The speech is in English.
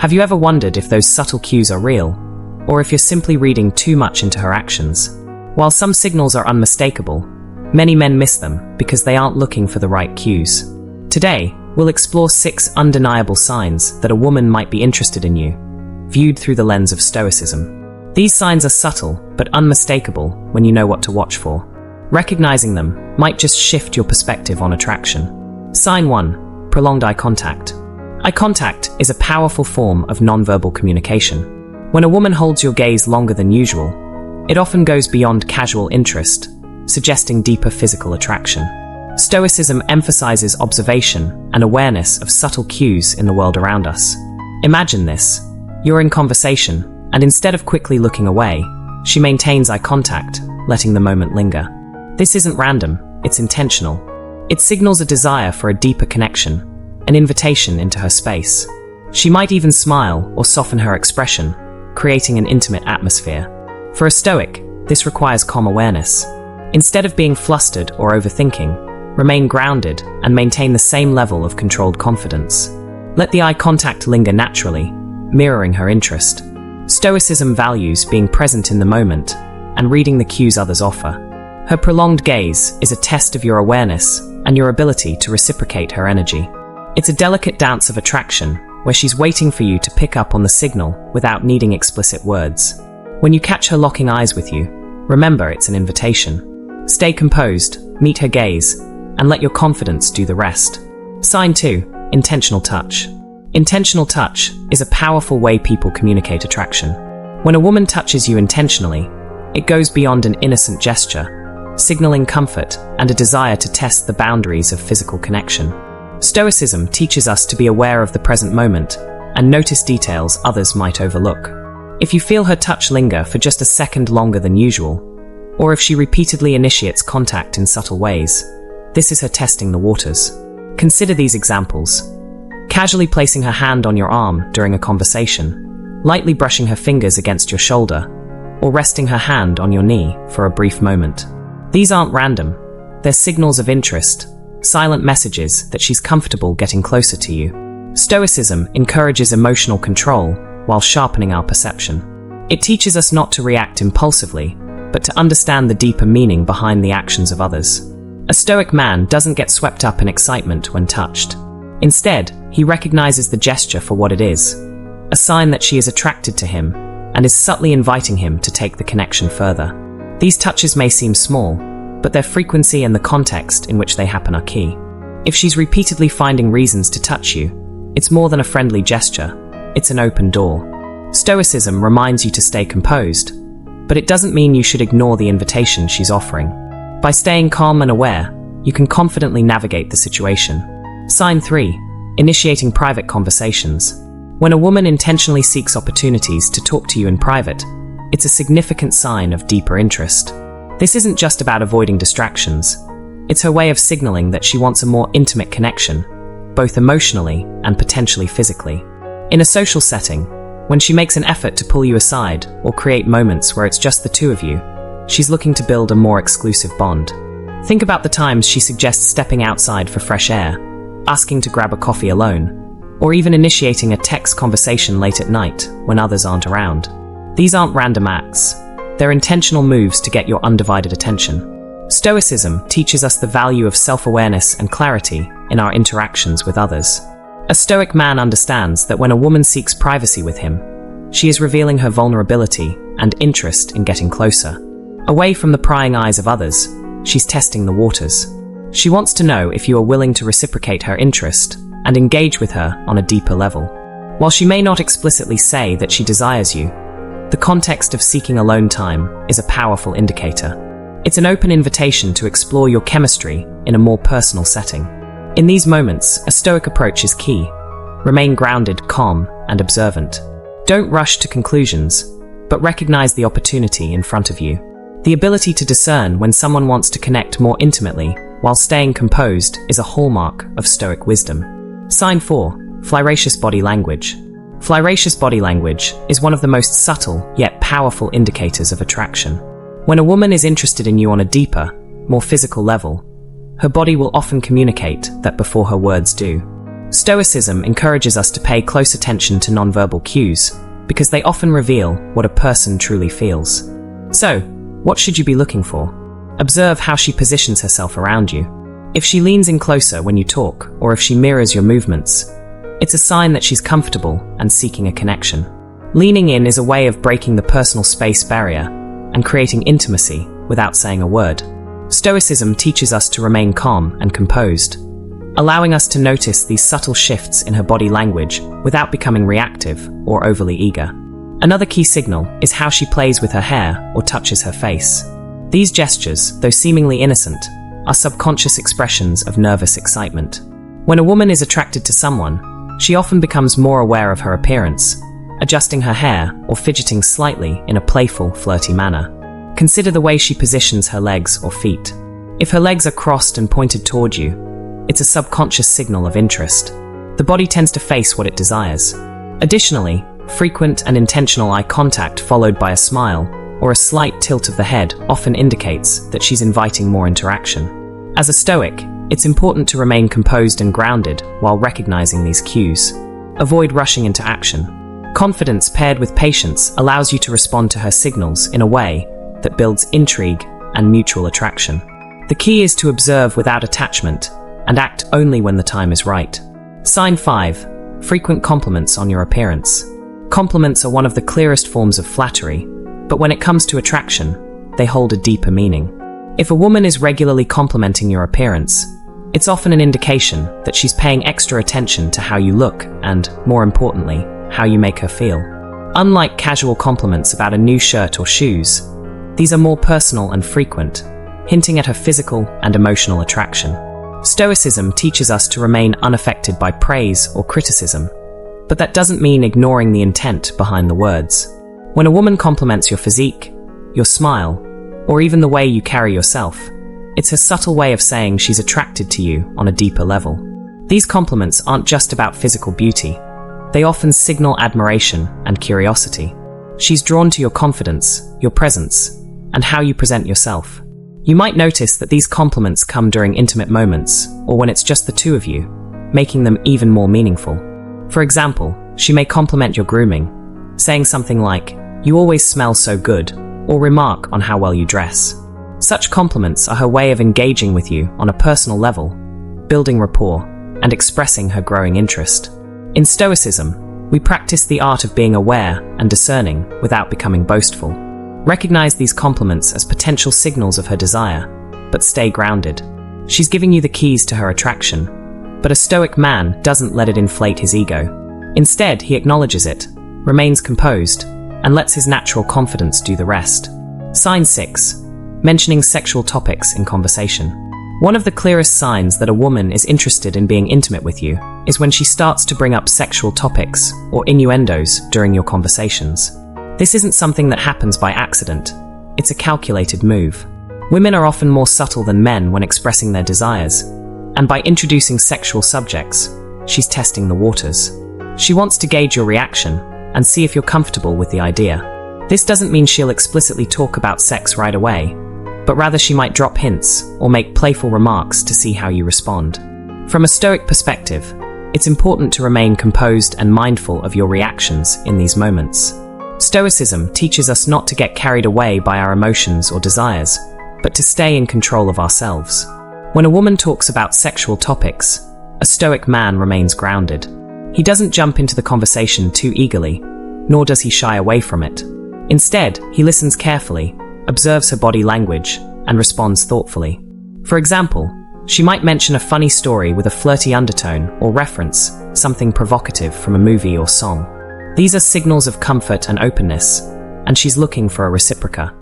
Have you ever wondered if those subtle cues are real, or if you're simply reading too much into her actions? While some signals are unmistakable, many men miss them because they aren't looking for the right cues. Today, we'll explore 6 undeniable signs that a woman might be interested in you, viewed through the lens of Stoicism. These signs are subtle but unmistakable when you know what to watch for. Recognizing them might just shift your perspective on attraction. Sign 1. Prolonged eye contact. Eye contact is a powerful form of nonverbal communication. When a woman holds your gaze longer than usual, it often goes beyond casual interest, suggesting deeper physical attraction. Stoicism emphasizes observation and awareness of subtle cues in the world around us. Imagine this. You're in conversation, and instead of quickly looking away, she maintains eye contact, letting the moment linger. This isn't random, it's intentional. It signals a desire for a deeper connection, an invitation into her space. She might even smile or soften her expression, creating an intimate atmosphere. For a Stoic, this requires calm awareness. Instead of being flustered or overthinking, remain grounded and maintain the same level of controlled confidence. Let the eye contact linger naturally, mirroring her interest. Stoicism values being present in the moment and reading the cues others offer. Her prolonged gaze is a test of your awareness and your ability to reciprocate her energy. It's a delicate dance of attraction where she's waiting for you to pick up on the signal without needing explicit words. When you catch her locking eyes with you, remember it's an invitation. Stay composed, meet her gaze, and let your confidence do the rest. Sign 2. Intentional touch. Intentional touch is a powerful way people communicate attraction. When a woman touches you intentionally, it goes beyond an innocent gesture, signaling comfort and a desire to test the boundaries of physical connection. Stoicism teaches us to be aware of the present moment and notice details others might overlook. If you feel her touch linger for just a second longer than usual, or if she repeatedly initiates contact in subtle ways, this is her testing the waters. Consider these examples. Casually placing her hand on your arm during a conversation, lightly brushing her fingers against your shoulder, or resting her hand on your knee for a brief moment. These aren't random. They're signals of interest, silent messages that she's comfortable getting closer to you. Stoicism encourages emotional control while sharpening our perception. It teaches us not to react impulsively, but to understand the deeper meaning behind the actions of others. A Stoic man doesn't get swept up in excitement when touched. Instead, he recognizes the gesture for what it is, a sign that she is attracted to him and is subtly inviting him to take the connection further. These touches may seem small, but their frequency and the context in which they happen are key. If she's repeatedly finding reasons to touch you, it's more than a friendly gesture, it's an open door. Stoicism reminds you to stay composed, but it doesn't mean you should ignore the invitation she's offering. By staying calm and aware, you can confidently navigate the situation. Sign 3. Initiating private conversations. When a woman intentionally seeks opportunities to talk to you in private, it's a significant sign of deeper interest. This isn't just about avoiding distractions. It's her way of signaling that she wants a more intimate connection, both emotionally and potentially physically. In a social setting, when she makes an effort to pull you aside or create moments where it's just the two of you, she's looking to build a more exclusive bond. Think about the times she suggests stepping outside for fresh air, asking to grab a coffee alone, or even initiating a text conversation late at night when others aren't around. These aren't random acts. They're intentional moves to get your undivided attention. Stoicism teaches us the value of self-awareness and clarity in our interactions with others. A Stoic man understands that when a woman seeks privacy with him, she is revealing her vulnerability and interest in getting closer. Away from the prying eyes of others, she's testing the waters. She wants to know if you are willing to reciprocate her interest and engage with her on a deeper level. While she may not explicitly say that she desires you, the context of seeking alone time is a powerful indicator. It's an open invitation to explore your chemistry in a more personal setting. In these moments, a Stoic approach is key. Remain grounded, calm, and observant. Don't rush to conclusions, but recognize the opportunity in front of you. The ability to discern when someone wants to connect more intimately while staying composed is a hallmark of Stoic wisdom. Sign 4. Flirtatious body language. Flirtatious body language is one of the most subtle yet powerful indicators of attraction. When a woman is interested in you on a deeper, more physical level, her body will often communicate that before her words do. Stoicism encourages us to pay close attention to nonverbal cues because they often reveal what a person truly feels. So, what should you be looking for? Observe how she positions herself around you. If she leans in closer when you talk, or if she mirrors your movements, it's a sign that she's comfortable and seeking a connection. Leaning in is a way of breaking the personal space barrier and creating intimacy without saying a word. Stoicism teaches us to remain calm and composed, allowing us to notice these subtle shifts in her body language without becoming reactive or overly eager. Another key signal is how she plays with her hair or touches her face. These gestures, though seemingly innocent, are subconscious expressions of nervous excitement. When a woman is attracted to someone, she often becomes more aware of her appearance, adjusting her hair or fidgeting slightly in a playful, flirty manner. Consider the way she positions her legs or feet. If her legs are crossed and pointed toward you, it's a subconscious signal of interest. The body tends to face what it desires. Additionally, frequent and intentional eye contact followed by a smile or a slight tilt of the head often indicates that she's inviting more interaction. As a Stoic, it's important to remain composed and grounded while recognizing these cues. Avoid rushing into action. Confidence paired with patience allows you to respond to her signals in a way that builds intrigue and mutual attraction. The key is to observe without attachment and act only when the time is right. Sign 5. Frequent compliments on your appearance. Compliments are one of the clearest forms of flattery, but when it comes to attraction, they hold a deeper meaning. If a woman is regularly complimenting your appearance, it's often an indication that she's paying extra attention to how you look and, more importantly, how you make her feel. Unlike casual compliments about a new shirt or shoes, these are more personal and frequent, hinting at her physical and emotional attraction. Stoicism teaches us to remain unaffected by praise or criticism, but that doesn't mean ignoring the intent behind the words. When a woman compliments your physique, your smile, or even the way you carry yourself, it's a subtle way of saying she's attracted to you on a deeper level. These compliments aren't just about physical beauty. They often signal admiration and curiosity. She's drawn to your confidence, your presence, and how you present yourself. You might notice that these compliments come during intimate moments or when it's just the two of you, making them even more meaningful. For example, she may compliment your grooming, saying something like, "You always smell so good," or remark on how well you dress. Such compliments are her way of engaging with you on a personal level, building rapport, and expressing her growing interest. In Stoicism, we practice the art of being aware and discerning without becoming boastful. Recognize these compliments as potential signals of her desire, but stay grounded. She's giving you the keys to her attraction, but a Stoic man doesn't let it inflate his ego. Instead, he acknowledges it, remains composed, and lets his natural confidence do the rest. Sign 6. Mentioning sexual topics in conversation. One of the clearest signs that a woman is interested in being intimate with you is when she starts to bring up sexual topics or innuendos during your conversations. This isn't something that happens by accident. It's a calculated move. Women are often more subtle than men when expressing their desires, and by introducing sexual subjects, she's testing the waters. She wants to gauge your reaction and see if you're comfortable with the idea. This doesn't mean she'll explicitly talk about sex right away, but rather she might drop hints or make playful remarks to see how you respond. From a Stoic perspective, it's important to remain composed and mindful of your reactions in these moments. Stoicism teaches us not to get carried away by our emotions or desires, but to stay in control of ourselves. When a woman talks about sexual topics, a Stoic man remains grounded. He doesn't jump into the conversation too eagerly, nor does he shy away from it. Instead, he listens carefully, observes her body language, and responds thoughtfully. For example, she might mention a funny story with a flirty undertone or reference something provocative from a movie or song. These are signals of comfort and openness, and she's looking for a reciproca.